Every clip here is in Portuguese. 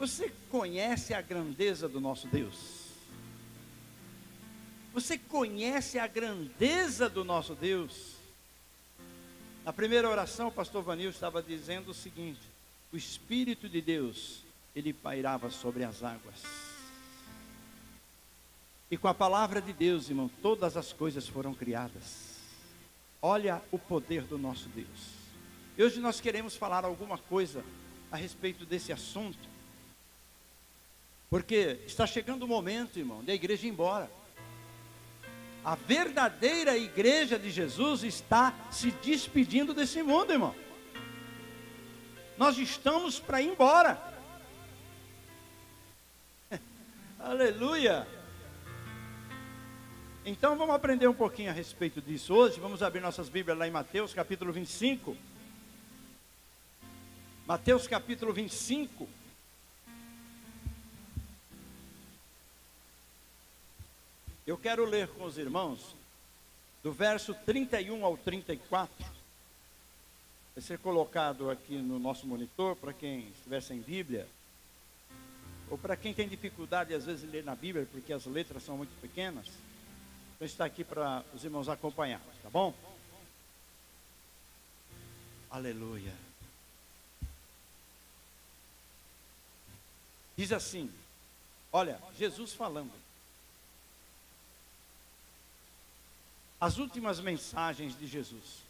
Você conhece a grandeza do nosso Deus? Você conhece a grandeza do nosso Deus? Na primeira oração, o pastor Vanil estava dizendo o seguinte: o Espírito de Deus, ele pairava sobre as águas. E com a palavra de Deus, irmão, todas as coisas foram criadas. Olha o poder do nosso Deus. E hoje nós queremos falar alguma coisa a respeito desse assunto, porque está chegando o momento, irmão, da igreja ir embora. A verdadeira igreja de Jesus está se despedindo desse mundo, irmão. Nós estamos para ir embora. Aleluia. Então vamos aprender um pouquinho a respeito disso hoje. Vamos abrir nossas Bíblias lá em Mateus capítulo 25. Mateus capítulo 25. Eu quero ler com os irmãos do verso 31 ao 34. Vai ser colocado aqui no nosso monitor para quem estiver sem Bíblia, ou para quem tem dificuldade às vezes de ler na Bíblia, porque as letras são muito pequenas. Então está aqui para os irmãos acompanhar, tá bom? Aleluia. Diz assim, olha, Jesus falando. As últimas mensagens de Jesus.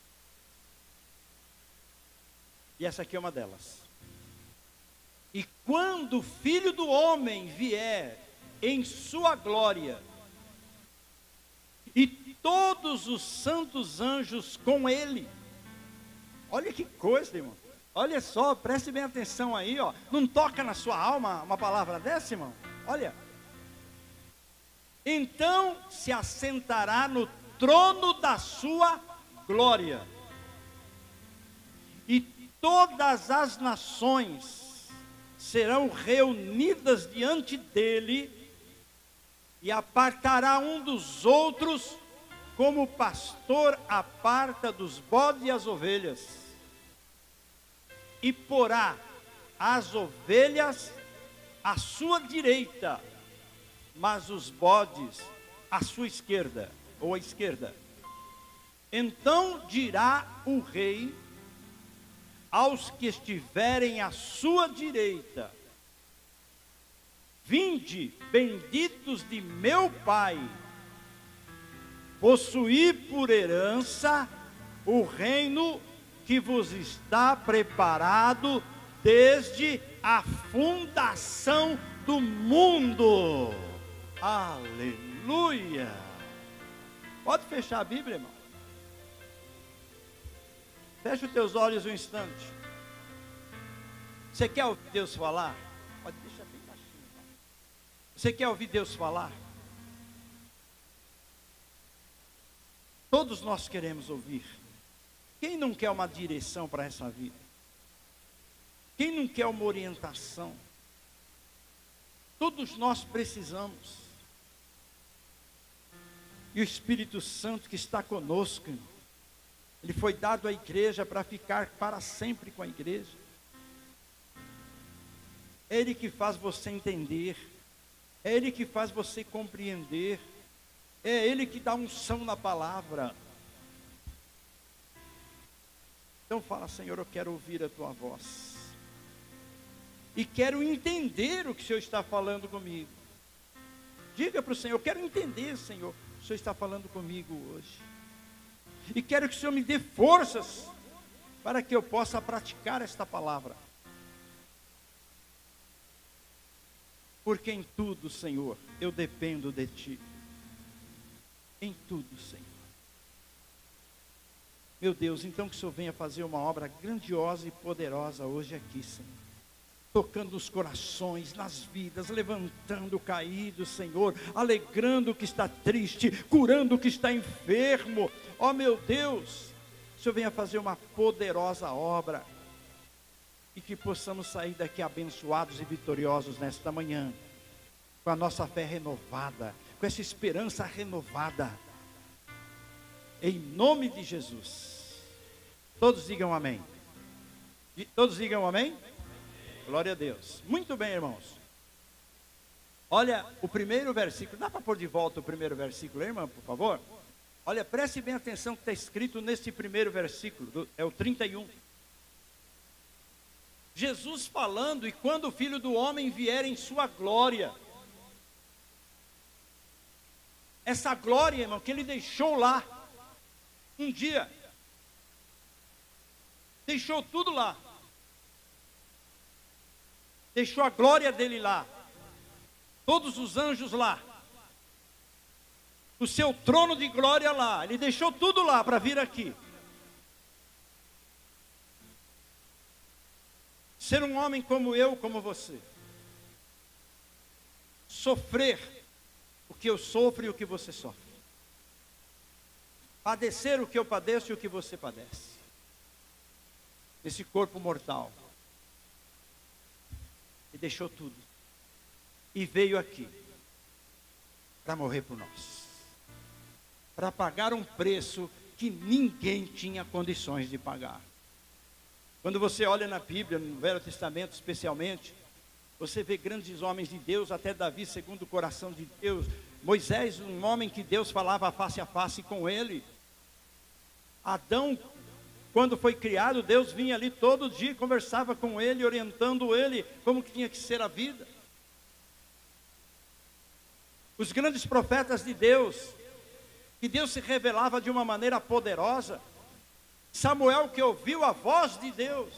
E essa aqui é uma delas. E quando o Filho do Homem vier em sua glória, e todos os santos anjos com ele. Olha que coisa, irmão. Olha só, preste bem atenção aí, ó. Não toca na sua alma uma palavra dessa, irmão? Olha. Então se assentará no trono da sua glória. E todas as nações serão reunidas diante dele, e apartará um dos outros, como o pastor aparta dos bodes e as ovelhas, e porá as ovelhas à sua direita, mas os bodes à sua esquerda, ou à esquerda. Então dirá o rei aos que estiverem à sua direita: vinde, benditos de meu Pai, possuí por herança o reino que vos está preparado desde a fundação do mundo. Aleluia! Pode fechar a Bíblia, irmão? Fecha os teus olhos um instante. Você quer ouvir Deus falar? Pode deixar bem baixinho. Você quer ouvir Deus falar? Todos nós queremos ouvir. Quem não quer uma direção para essa vida? Quem não quer uma orientação? Todos nós precisamos. E o Espírito Santo que está conosco, ele foi dado à igreja para ficar para sempre com a igreja. É Ele que faz você entender, é Ele que faz você compreender, é Ele que dá unção na palavra. Então fala: Senhor, eu quero ouvir a Tua voz, e quero entender o que o Senhor está falando comigo. Diga para o Senhor: eu quero entender, Senhor, o Senhor está falando comigo hoje, e quero que o Senhor me dê forças, para que eu possa praticar esta palavra. Porque em tudo, Senhor, eu dependo de Ti. Em tudo, Senhor. Meu Deus, então que o Senhor venha fazer uma obra grandiosa e poderosa hoje aqui, Senhor. Tocando os corações, nas vidas, levantando o caído, Senhor. Alegrando o que está triste, curando o que está enfermo. Ó meu Deus, o Senhor venha fazer uma poderosa obra. E que possamos sair daqui abençoados e vitoriosos nesta manhã, com a nossa fé renovada, com essa esperança renovada, em nome de Jesus. Todos digam amém. Todos digam amém. Glória a Deus. Muito bem, irmãos. Olha o primeiro versículo. Dá para pôr de volta o primeiro versículo, irmã, por favor? Olha, preste bem atenção que está escrito nesse primeiro versículo, é o 31. Jesus falando, e quando o Filho do Homem vier em sua glória. Essa glória, irmão, que ele deixou lá, um dia. Deixou tudo lá. Deixou a glória dele lá. Todos os anjos lá. O seu trono de glória lá. Ele deixou tudo lá para vir aqui. Ser um homem como eu, como você. Sofrer o que eu sofro e o que você sofre. Padecer o que eu padeço e o que você padece. Esse corpo mortal. E deixou tudo. E veio aqui. Para morrer por nós. Para pagar um preço que ninguém tinha condições de pagar. Quando você olha na Bíblia, no Velho Testamento especialmente, você vê grandes homens de Deus, até Davi segundo o coração de Deus. Moisés, um homem que Deus falava face a face com ele. Adão, quando foi criado, Deus vinha ali todo dia, conversava com ele, orientando ele como que tinha que ser a vida. Os grandes profetas de Deus, que Deus se revelava de uma maneira poderosa. Samuel que ouviu a voz de Deus.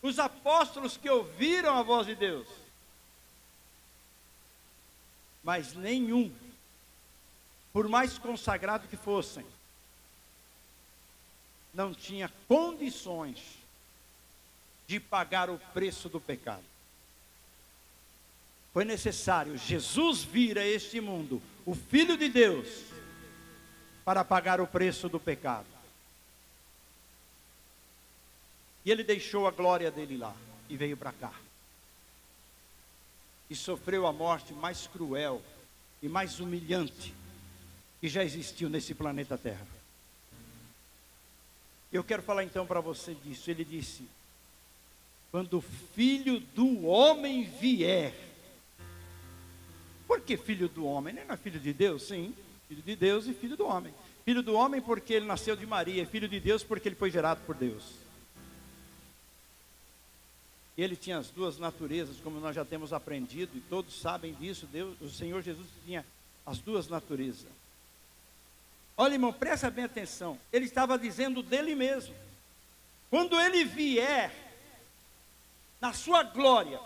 Os apóstolos que ouviram a voz de Deus. Mas nenhum, por mais consagrado que fossem, não tinha condições de pagar o preço do pecado. Foi necessário Jesus vir a este mundo, o Filho de Deus, para pagar o preço do pecado. E ele deixou a glória dele lá e veio para cá. E sofreu a morte mais cruel e mais humilhante que já existiu nesse planeta Terra. Eu quero falar então para você disso. Ele disse: quando o Filho do Homem vier. Por que Filho do Homem? Ele não é Filho de Deus? Sim, Filho de Deus e Filho do Homem. Filho do Homem porque ele nasceu de Maria. Filho de Deus porque ele foi gerado por Deus. Ele tinha as duas naturezas, como nós já temos aprendido, e todos sabem disso. Deus, o Senhor Jesus tinha as duas naturezas. Olha, irmão, presta bem atenção. Ele estava dizendo dele mesmo. Quando ele vier na sua glória,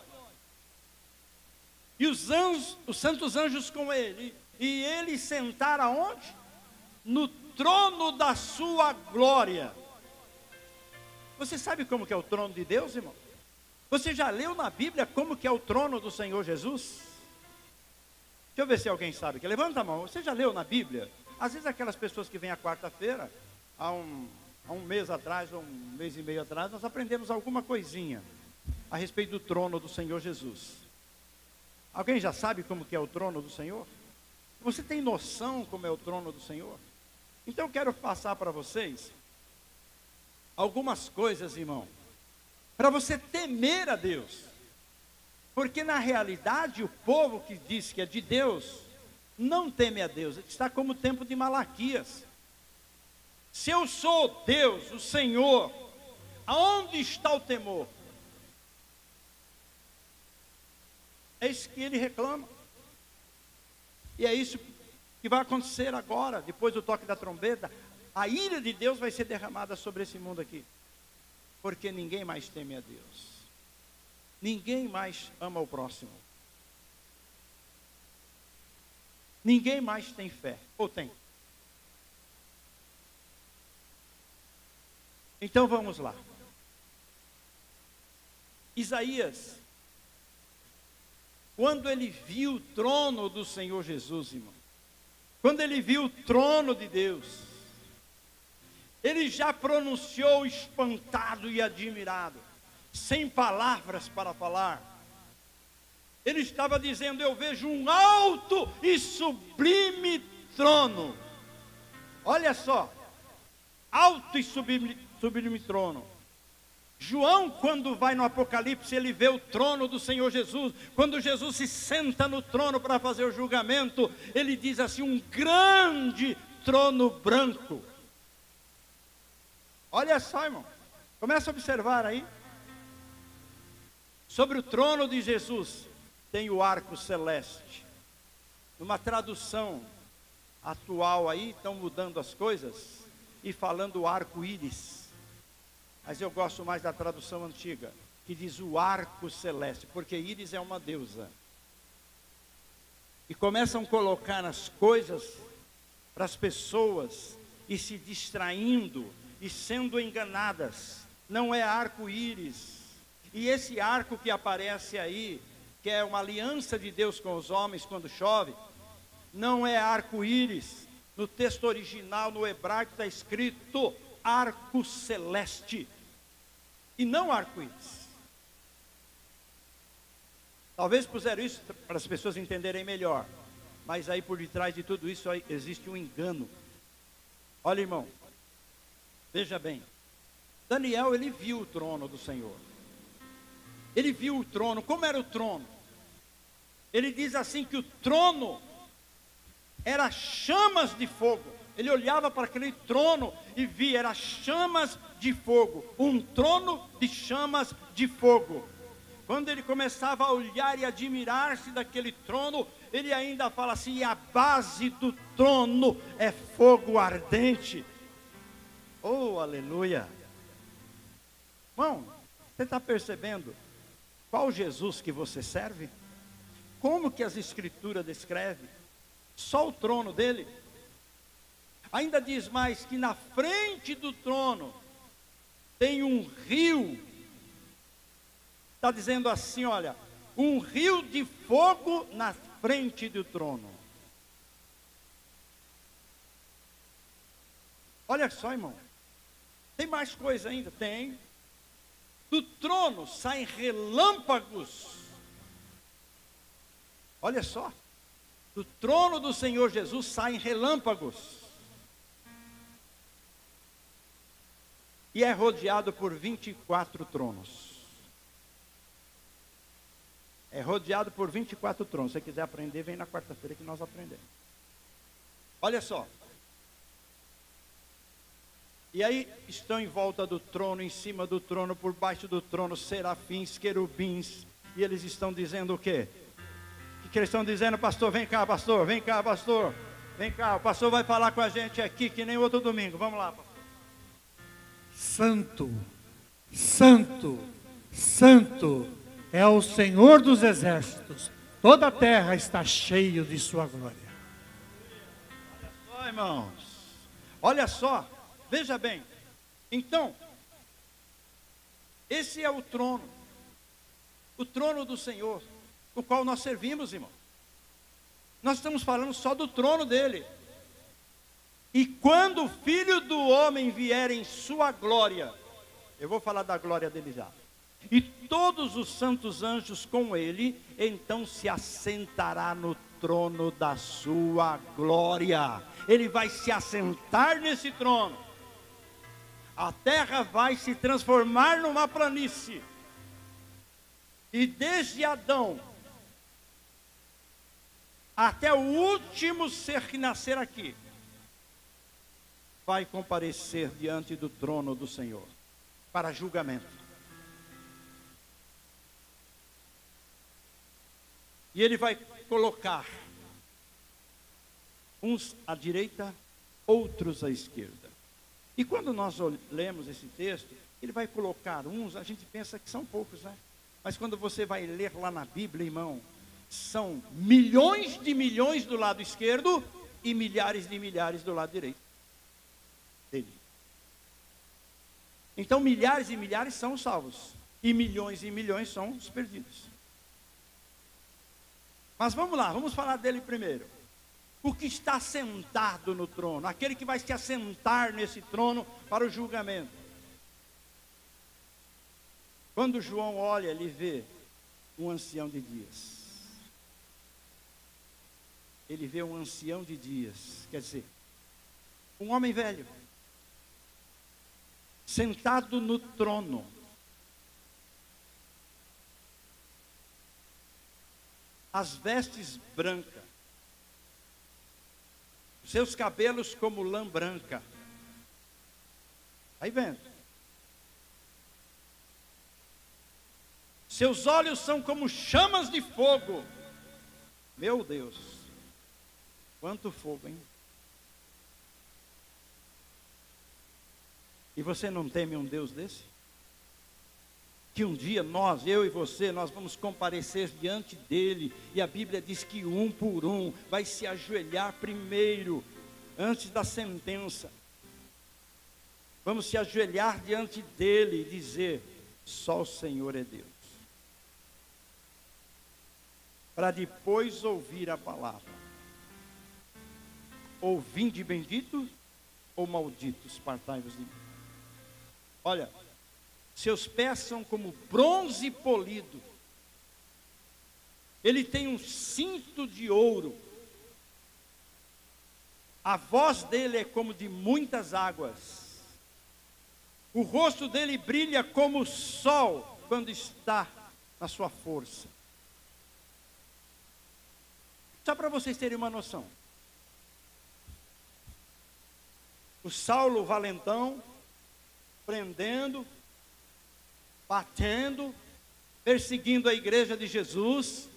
e os anjos, os santos anjos com ele, e ele sentar aonde? No trono da sua glória. Você sabe como que é o trono de Deus, irmão? Você já leu na Bíblia como que é o trono do Senhor Jesus? Deixa eu ver se alguém sabe. Levanta a mão. Você já leu na Bíblia? Às vezes aquelas pessoas que vêm à quarta-feira, há um mês atrás, ou um mês e meio atrás, nós aprendemos alguma coisinha a respeito do trono do Senhor Jesus. Alguém já sabe como que é o trono do Senhor? Você tem noção como é o trono do Senhor? Então eu quero passar para vocês algumas coisas, irmão, para você temer a Deus. Porque na realidade o povo que diz que é de Deus não teme a Deus. Está como o tempo de Malaquias. Se eu sou Deus, o Senhor, aonde está o temor? É isso que ele reclama. E é isso que vai acontecer agora, depois do toque da trombeta. A ira de Deus vai ser derramada sobre esse mundo aqui. Porque ninguém mais teme a Deus. Ninguém mais ama o próximo. Ninguém mais tem fé. Ou tem? Então vamos lá. Isaías, quando ele viu o trono do Senhor Jesus, irmão, quando ele viu o trono de Deus, ele já pronunciou espantado e admirado, sem palavras para falar. Ele estava dizendo: eu vejo um alto e sublime trono. Olha só, alto e sublime trono. João, quando vai no Apocalipse, ele vê o trono do Senhor Jesus. Quando Jesus se senta no trono para fazer o julgamento, ele diz assim: um grande trono branco. Olha só, irmão, começa a observar aí. Sobre o trono de Jesus, tem o arco celeste. Numa tradução atual aí, estão mudando as coisas e falando arco-íris. Mas eu gosto mais da tradução antiga, que diz o arco celeste, porque íris é uma deusa. E começam a colocar as coisas para as pessoas e se distraindo e sendo enganadas. Não é arco-íris. E esse arco que aparece aí, que é uma aliança de Deus com os homens quando chove, não é arco-íris. No texto original, no hebraico, está escrito arco celeste, e não arco-íris. Talvez puseram isso para as pessoas entenderem melhor, mas aí por detrás de tudo isso aí existe um engano. Olha, irmão, veja bem, Daniel, ele viu o trono do Senhor. Ele viu o trono. Como era o trono? Ele diz assim que o trono era chamas de fogo. Ele olhava para aquele trono e via, era chamas de fogo, um trono de chamas de fogo. Quando ele começava a olhar e admirar-se daquele trono, ele ainda fala assim: e a base do trono é fogo ardente. Oh, aleluia! Irmão, você está percebendo qual Jesus que você serve? Como que as escrituras descrevem? Só o trono dele. Ainda diz mais que na frente do trono tem um rio. Está dizendo assim, olha, um rio de fogo na frente do trono. Olha só, irmão. Tem mais coisa ainda? Tem. Do trono saem relâmpagos. Olha só. Do trono do Senhor Jesus saem relâmpagos. E é rodeado por 24 tronos. É rodeado por 24 tronos. Se você quiser aprender, vem na quarta-feira que nós aprendemos. Olha só. E aí estão em volta do trono, em cima do trono, por baixo do trono, serafins, querubins. E eles estão dizendo o quê? O que eles estão dizendo, pastor? Vem cá, pastor. Vem cá, pastor. Vem cá, o pastor vai falar com a gente aqui, que nem outro domingo. Vamos lá, pastor. Santo, santo, santo é o Senhor dos exércitos. Toda a terra está cheia de sua glória. Olha só, irmãos. Olha só. Veja bem. Então, esse é o trono. O trono do Senhor, o qual nós servimos, irmão. Nós estamos falando só do trono dele. E quando o Filho do Homem vier em sua glória, eu vou falar da glória dele já, e todos os santos anjos com ele, então se assentará no trono da sua glória. Ele vai se assentar nesse trono. A terra vai se transformar numa planície. E desde Adão até o último ser que nascer aqui, vai comparecer diante do trono do Senhor, para julgamento. E ele vai colocar uns à direita, outros à esquerda. E quando nós lemos esse texto, ele vai colocar uns, a gente pensa que são poucos, né? Mas quando você vai ler lá na Bíblia, irmão, são milhões de milhões do lado esquerdo e milhares de milhares do lado direito dele. Então milhares e milhares são salvos, e milhões são os perdidos. Mas vamos lá, vamos falar dele primeiro. O que está sentado no trono, aquele que vai se assentar nesse trono para o julgamento. Quando João olha, ele vê um ancião de dias. Ele vê um ancião de dias, quer dizer, um homem velho, sentado no trono. as vestes brancas, os seus cabelos como lã branca. Aí vendo. Seus olhos são como chamas de fogo. Meu Deus, quanto fogo, hein? E você não teme um Deus desse? Que um dia nós, eu e você, nós vamos comparecer diante dele, e a Bíblia diz que um por um vai se ajoelhar primeiro, antes da sentença. Vamos se ajoelhar diante dele e dizer: só o Senhor é Deus. Para depois ouvir a palavra. Ou vinde bendito, ou malditos, partai-vos de mim. Olha, seus pés são como bronze polido. Ele tem um cinto de ouro. A voz dele é como de muitas águas. O rosto dele brilha como o sol quando está na sua força. Só para vocês terem uma noção. O Saulo valentão, prendendo, batendo, perseguindo a igreja de Jesus,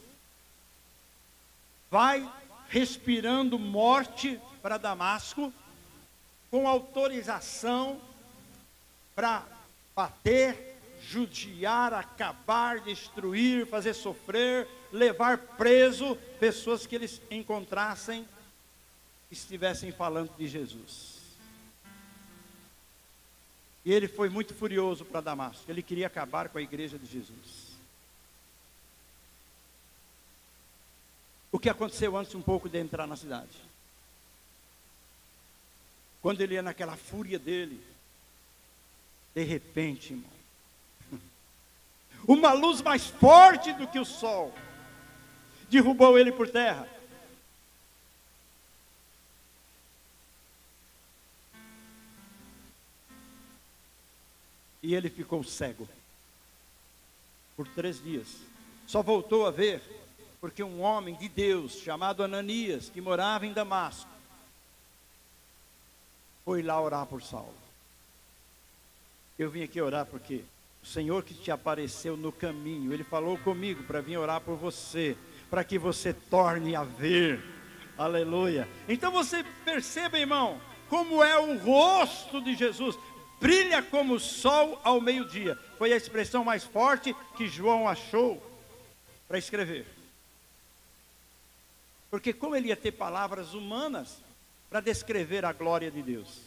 vai respirando morte para Damasco, com autorização para bater, judiar, acabar, destruir, fazer sofrer, levar preso pessoas que eles encontrassem que estivessem falando de Jesus. E ele foi muito furioso para Damasco. Ele queria acabar com a igreja de Jesus. O que aconteceu antes um pouco de entrar na cidade? Quando ele ia naquela fúria dele, de repente, irmão, uma luz mais forte do que o sol derrubou ele por terra. E ele ficou cego por 3 dias. Só voltou a ver porque um homem de Deus chamado Ananias, que morava em Damasco, foi lá orar por Saulo. Eu vim aqui orar porque o Senhor que te apareceu no caminho, Ele falou comigo para vir orar por você, para que você torne a ver. Aleluia. Então você perceba, irmão, como é o rosto de Jesus. Brilha como o sol ao meio-dia. Foi a expressão mais forte que João achou para escrever. Porque como ele ia ter palavras humanas para descrever a glória de Deus?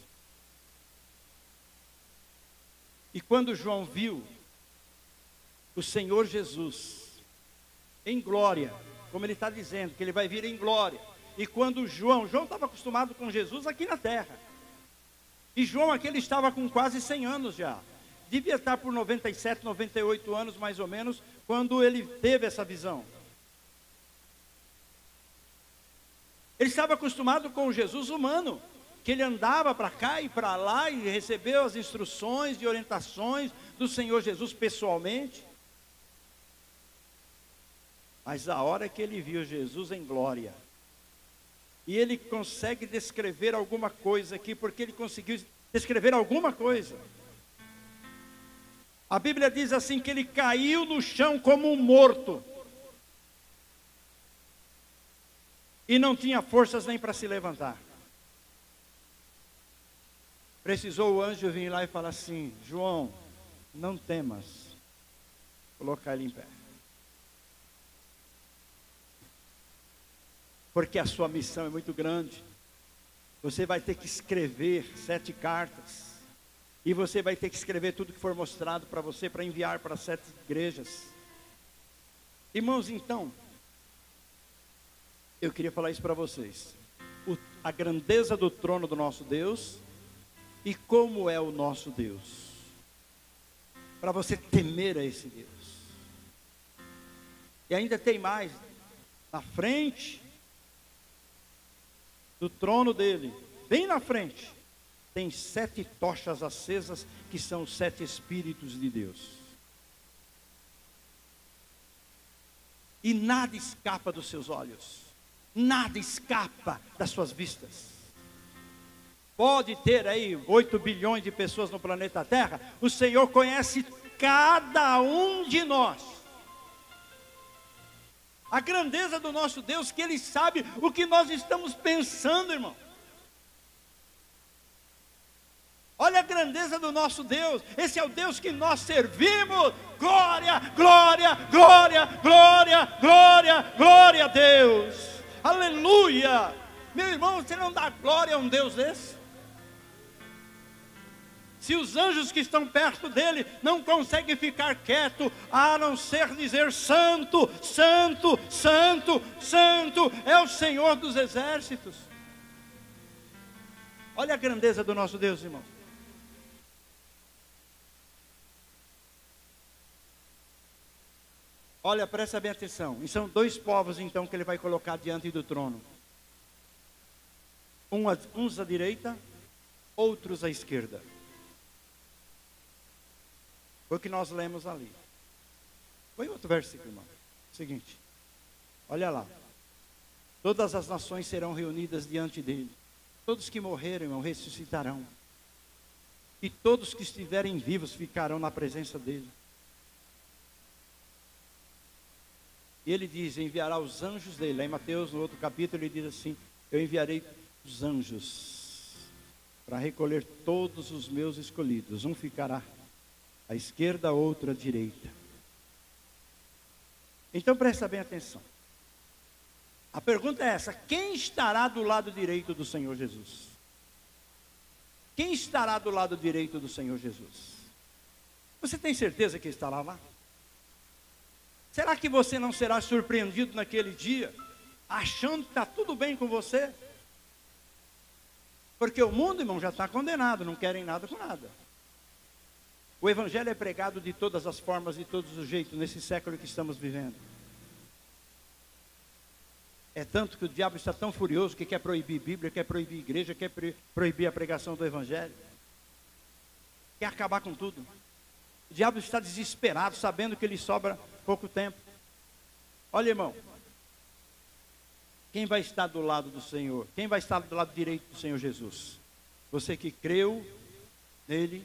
E quando João viu o Senhor Jesus em glória, como ele está dizendo, que ele vai vir em glória. E quando João estava acostumado com Jesus aqui na terra. E João aqui ele estava com quase 100 anos já. Devia estar por 97, 98 anos mais ou menos, quando ele teve essa visão. Ele estava acostumado com o Jesus humano, que ele andava para cá e para lá e recebeu as instruções e orientações do Senhor Jesus pessoalmente. Mas a hora que ele viu Jesus em glória, e ele consegue descrever alguma coisa aqui, porque ele conseguiu descrever alguma coisa. A Bíblia diz assim, que ele caiu no chão como um morto. E não tinha forças nem para se levantar. Precisou o anjo vir lá e falar assim: João, não temas. Colocar ele em pé. Porque a sua missão é muito grande. Você vai ter que escrever 7 cartas. E você vai ter que escrever tudo que for mostrado para você, para enviar para 7 igrejas. Irmãos, então, eu queria falar isso para vocês. A grandeza do trono do nosso Deus e como é o nosso Deus. Para você temer a esse Deus. E ainda tem mais. Na frente do trono dele, bem na frente, tem 7 tochas acesas, que são os 7 Espíritos de Deus. E nada escapa dos seus olhos. Nada escapa das suas vistas. Pode ter aí 8 bilhões de pessoas no planeta Terra. O Senhor conhece cada um de nós. A grandeza do nosso Deus, que Ele sabe o que nós estamos pensando, irmão. Olha a grandeza do nosso Deus. Esse é o Deus que nós servimos. Glória, glória, glória, glória, glória, glória a Deus. Aleluia. Meu irmão, você não dá glória a um Deus desse? Se os anjos que estão perto dele não conseguem ficar quietos, a não ser dizer: santo, santo, santo, santo é o Senhor dos exércitos. Olha a grandeza do nosso Deus, irmão. Olha, presta bem atenção. E são 2 povos então que ele vai colocar diante do trono. Uns à direita, outros à esquerda. Foi o que nós lemos ali. Foi outro versículo, irmão. Seguinte. Olha lá. Todas as nações serão reunidas diante dele. Todos que morreram, irmão, ressuscitarão. E todos que estiverem vivos ficarão na presença dele. E ele diz: enviará os anjos dele. Lá em Mateus, no outro capítulo, ele diz assim: eu enviarei os anjos para recolher todos os meus escolhidos. Um ficará à esquerda, outro à direita. Então presta bem atenção. A pergunta é essa: quem estará do lado direito do Senhor Jesus? Quem estará do lado direito do Senhor Jesus? Você tem certeza que estará lá? Será que você não será surpreendido naquele dia, achando que está tudo bem com você? Porque o mundo, irmão, já está condenado, não querem nada com nada. O Evangelho é pregado de todas as formas, de todos os jeitos, nesse século que estamos vivendo. É tanto que o diabo está tão furioso que quer proibir Bíblia, quer proibir igreja, quer proibir a pregação do Evangelho. Quer acabar com tudo. O diabo está desesperado, sabendo que lhe sobra pouco tempo. Olha, irmão, quem vai estar do lado do Senhor? Quem vai estar do lado direito do Senhor Jesus? Você que creu nele,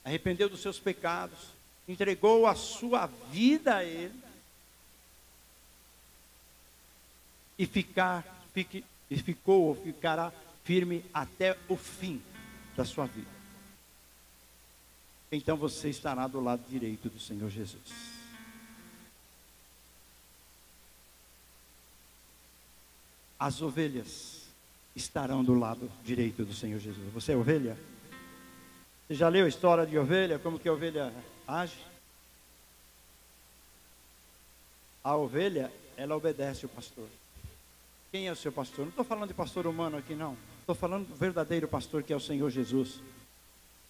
arrependeu dos seus pecados, entregou a sua vida a ele, e ficou ou ficará firme até o fim da sua vida. Então você estará do lado direito do Senhor Jesus. As ovelhas estarão do lado direito do Senhor Jesus. Você é ovelha? Você já leu a história de ovelha? Como que a ovelha age? A ovelha, ela obedece o pastor. Quem é o seu pastor? Não estou falando de pastor humano aqui, não. Estou falando do verdadeiro pastor, que é o Senhor Jesus.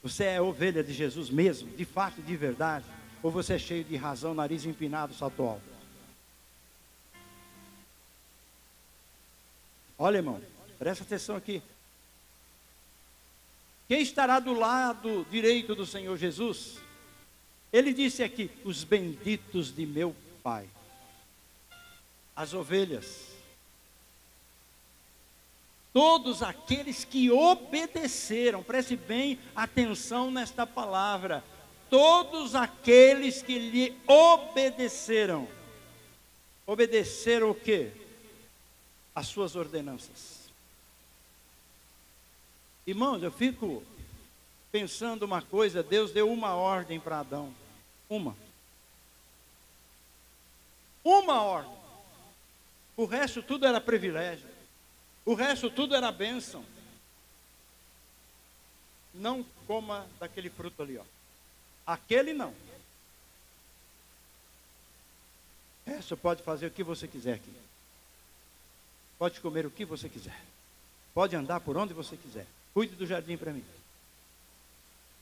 Você é ovelha de Jesus mesmo, de fato, de verdade? Ou você é cheio de razão, nariz empinado, salto alto? Olha, irmão, presta atenção aqui. Quem estará do lado direito do Senhor Jesus? Ele disse aqui: os benditos de meu Pai. As ovelhas. Todos aqueles que obedeceram, preste bem atenção nesta palavra. Todos aqueles que lhe obedeceram. Obedeceram o quê? As suas ordenanças. Irmãos, eu fico pensando uma coisa: Deus deu uma ordem para Adão. Uma ordem. O resto tudo era privilégio. O resto tudo era bênção. Não coma daquele fruto ali, ó. Aquele não. O resto pode fazer o que você quiser aqui. Pode comer o que você quiser. Pode andar por onde você quiser. Cuide do jardim para mim.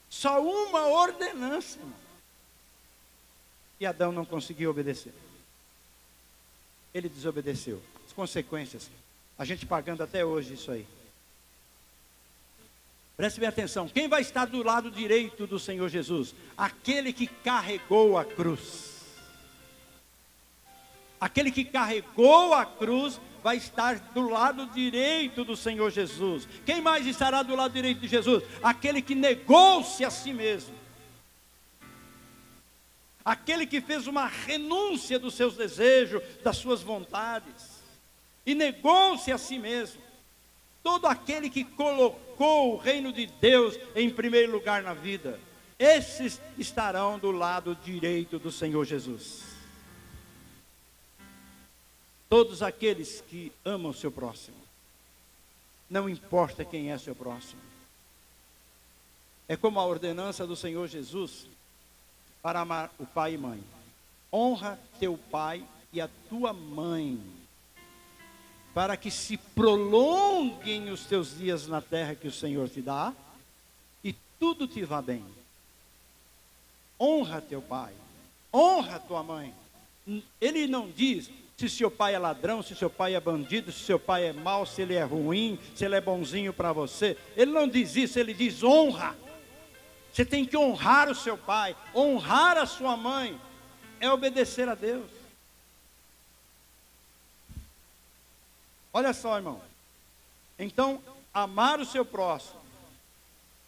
Só uma ordenança, irmão. E Adão não conseguiu obedecer. Ele desobedeceu. As consequências, a gente pagando até hoje isso aí. Preste bem atenção. Quem vai estar do lado direito do Senhor Jesus? Aquele que carregou a cruz. Aquele que carregou a cruz vai estar do lado direito do Senhor Jesus. Quem mais estará do lado direito de Jesus? Aquele que negou-se a si mesmo. Aquele que fez uma renúncia dos seus desejos, das suas vontades, e negou-se a si mesmo. Todo aquele que colocou o reino de Deus em primeiro lugar na vida, esses estarão do lado direito do Senhor Jesus. Todos aqueles que amam o seu próximo, não importa quem é seu próximo. É como a ordenança do Senhor Jesus para amar o pai e mãe. Honra teu pai e a tua mãe, para que se prolonguem os teus dias na terra que o Senhor te dá, e tudo te vá bem. Honra teu pai, honra tua mãe. Ele não diz se seu pai é ladrão, se seu pai é bandido, se seu pai é mau, se ele é ruim, se ele é bonzinho para você. Ele não diz isso, ele diz honra. Você tem que honrar o seu pai, honrar a sua mãe, é obedecer a Deus. Olha só, irmão. Então, amar o seu próximo.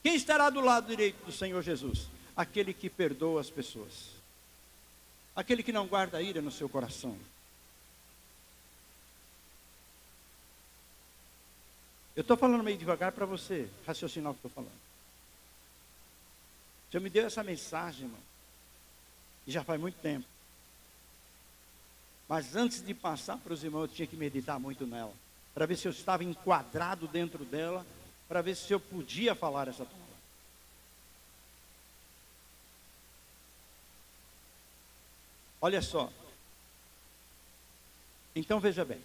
Quem estará do lado direito do Senhor Jesus? Aquele que perdoa as pessoas. Aquele que não guarda ira no seu coração. Eu estou falando meio devagar para você raciocinar o que estou falando. O Senhor me deu essa mensagem, irmão, e já faz muito tempo. Mas antes de passar para os irmãos, eu tinha que meditar muito nela, para ver se eu estava enquadrado dentro dela, para ver se eu podia falar essa palavra. Olha só. Então veja bem.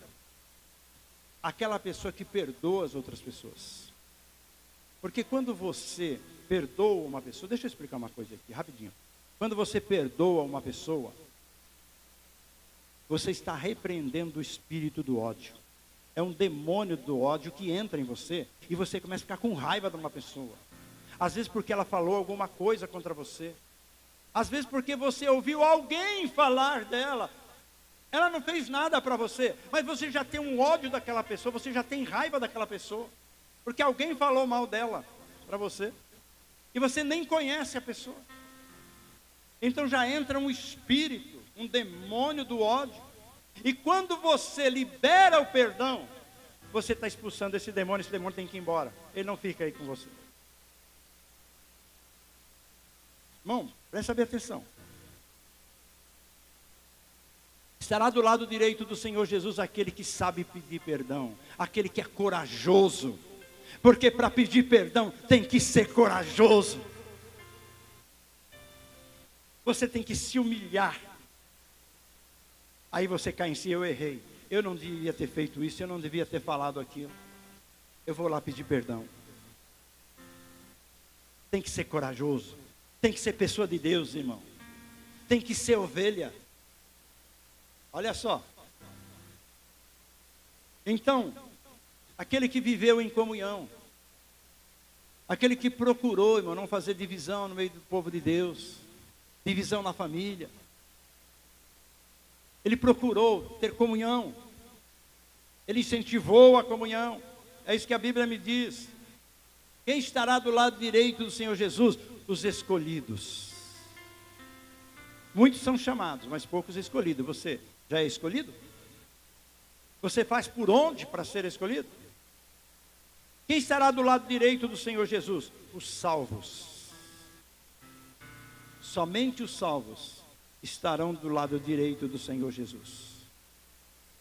Aquela pessoa que perdoa as outras pessoas. Porque quando você perdoa uma pessoa, deixa eu explicar uma coisa aqui, rapidinho. Quando você perdoa uma pessoa, você está repreendendo o espírito do ódio. É um demônio do ódio que entra em você e você começa a ficar com raiva de uma pessoa. Às vezes porque ela falou alguma coisa contra você. Às vezes porque você ouviu alguém falar dela. Ela não fez nada para você, mas você já tem um ódio daquela pessoa, você já tem raiva daquela pessoa, porque alguém falou mal dela para você, e você nem conhece a pessoa. Então já entra um espírito, um demônio do ódio, e quando você libera o perdão, você está expulsando esse demônio tem que ir embora, ele não fica aí com você. Irmão, presta bem atenção. Estará do lado direito do Senhor Jesus aquele que sabe pedir perdão, aquele que é corajoso, porque para pedir perdão tem que ser corajoso. Você tem que se humilhar. Aí você cai em si, eu errei, eu não devia ter feito isso, eu não devia ter falado aquilo. Eu vou lá pedir perdão. Tem que ser corajoso, tem que ser pessoa de Deus, irmão. Tem que ser ovelha. Olha só. Então, aquele que viveu em comunhão, aquele que procurou, irmão, não fazer divisão no meio do povo de Deus, divisão na família. Ele procurou ter comunhão, ele incentivou a comunhão. É isso que a Bíblia me diz. Quem estará do lado direito do Senhor Jesus? Os escolhidos. Muitos são chamados, mas poucos escolhidos. Você já é escolhido? Você faz por onde para ser escolhido? Quem estará do lado direito do Senhor Jesus? Os salvos. Somente os salvos estarão do lado direito do Senhor Jesus.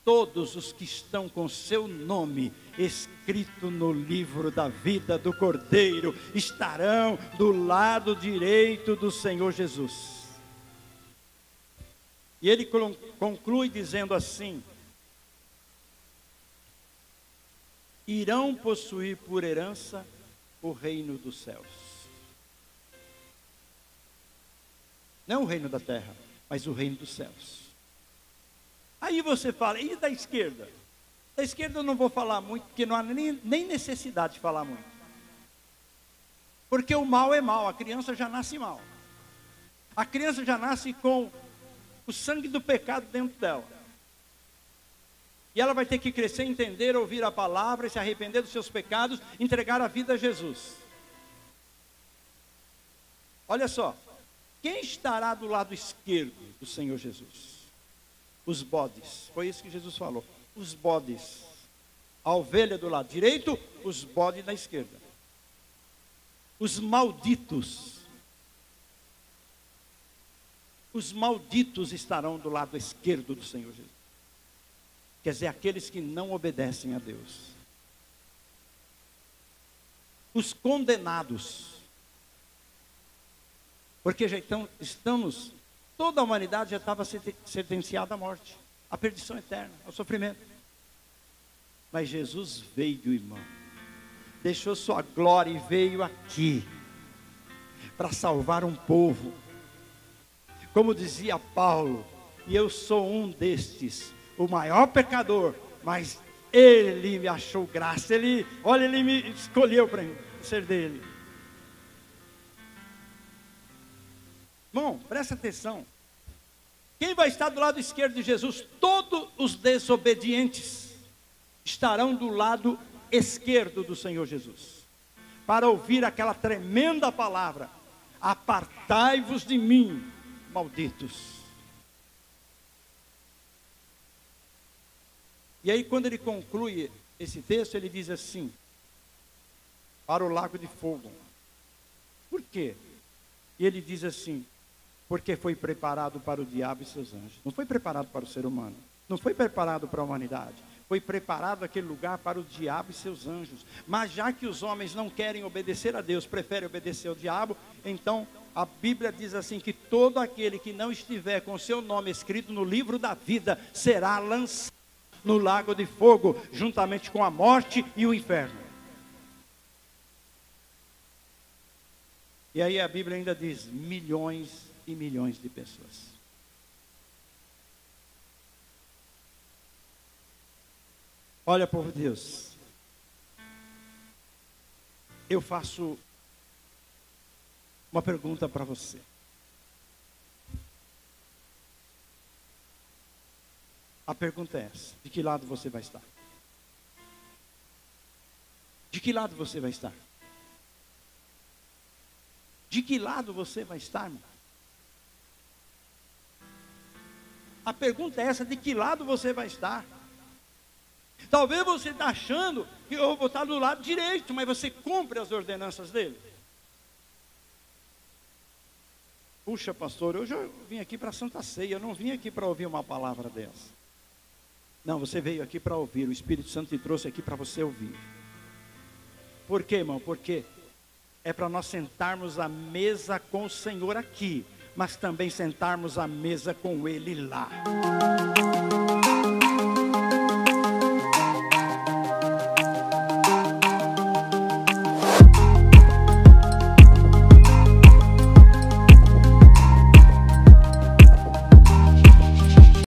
Todos os que estão com seu nome escrito no livro da vida do Cordeiro estarão do lado direito do Senhor Jesus. E ele conclui dizendo assim: irão possuir por herança o reino dos céus. Não o reino da terra, mas o reino dos céus. Aí você fala, e da esquerda? Da esquerda eu não vou falar muito, porque não há nem necessidade de falar muito. Porque o mal é mal, a criança já nasce mal. A criança já nasce com o sangue do pecado dentro dela. E ela vai ter que crescer, entender, ouvir a palavra, se arrepender dos seus pecados, entregar a vida a Jesus. Olha só, quem estará do lado esquerdo do Senhor Jesus? Os bodes, foi isso que Jesus falou. Os bodes, a ovelha do lado direito, os bodes da esquerda. Os malditos estarão do lado esquerdo do Senhor Jesus. Quer dizer, aqueles que não obedecem a Deus. Os condenados. Porque já estamos, toda a humanidade já estava sentenciada à morte, à perdição eterna, ao sofrimento. Mas Jesus veio, irmão, deixou sua glória e veio aqui, para salvar um povo. Como dizia Paulo, e eu sou um destes, o maior pecador, mas Ele me achou graça, Ele me escolheu para ser dele. Bom, presta atenção. Quem vai estar do lado esquerdo de Jesus? Todos os desobedientes estarão do lado esquerdo do Senhor Jesus, para ouvir aquela tremenda palavra: apartai-vos de mim, malditos. E aí, quando ele conclui esse texto, ele diz assim: para o lago de fogo. Por quê? E ele diz assim: porque foi preparado para o diabo e seus anjos. Não foi preparado para o ser humano, não foi preparado para a humanidade. Foi preparado aquele lugar para o diabo e seus anjos. Mas já que os homens não querem obedecer a Deus, preferem obedecer ao diabo, então a Bíblia diz assim, que todo aquele que não estiver com seu nome escrito no livro da vida será lançado no lago de fogo, juntamente com a morte e o inferno. E aí a Bíblia ainda diz: milhões e milhões de pessoas. Olha, povo de Deus, eu faço uma pergunta para você. A pergunta é essa: de que lado você vai estar? De que lado você vai estar? De que lado você vai estar, irmão? A pergunta é essa: de que lado você vai estar? Talvez você está achando que eu vou estar do lado direito, mas você cumpre as ordenanças dele. Puxa, pastor, hoje eu vim aqui para a Santa Ceia, eu não vim aqui para ouvir uma palavra dessa. Não, você veio aqui para ouvir, o Espírito Santo te trouxe aqui para você ouvir. Por quê, irmão? Porque é para nós sentarmos à mesa com o Senhor aqui, mas também sentarmos à mesa com Ele lá.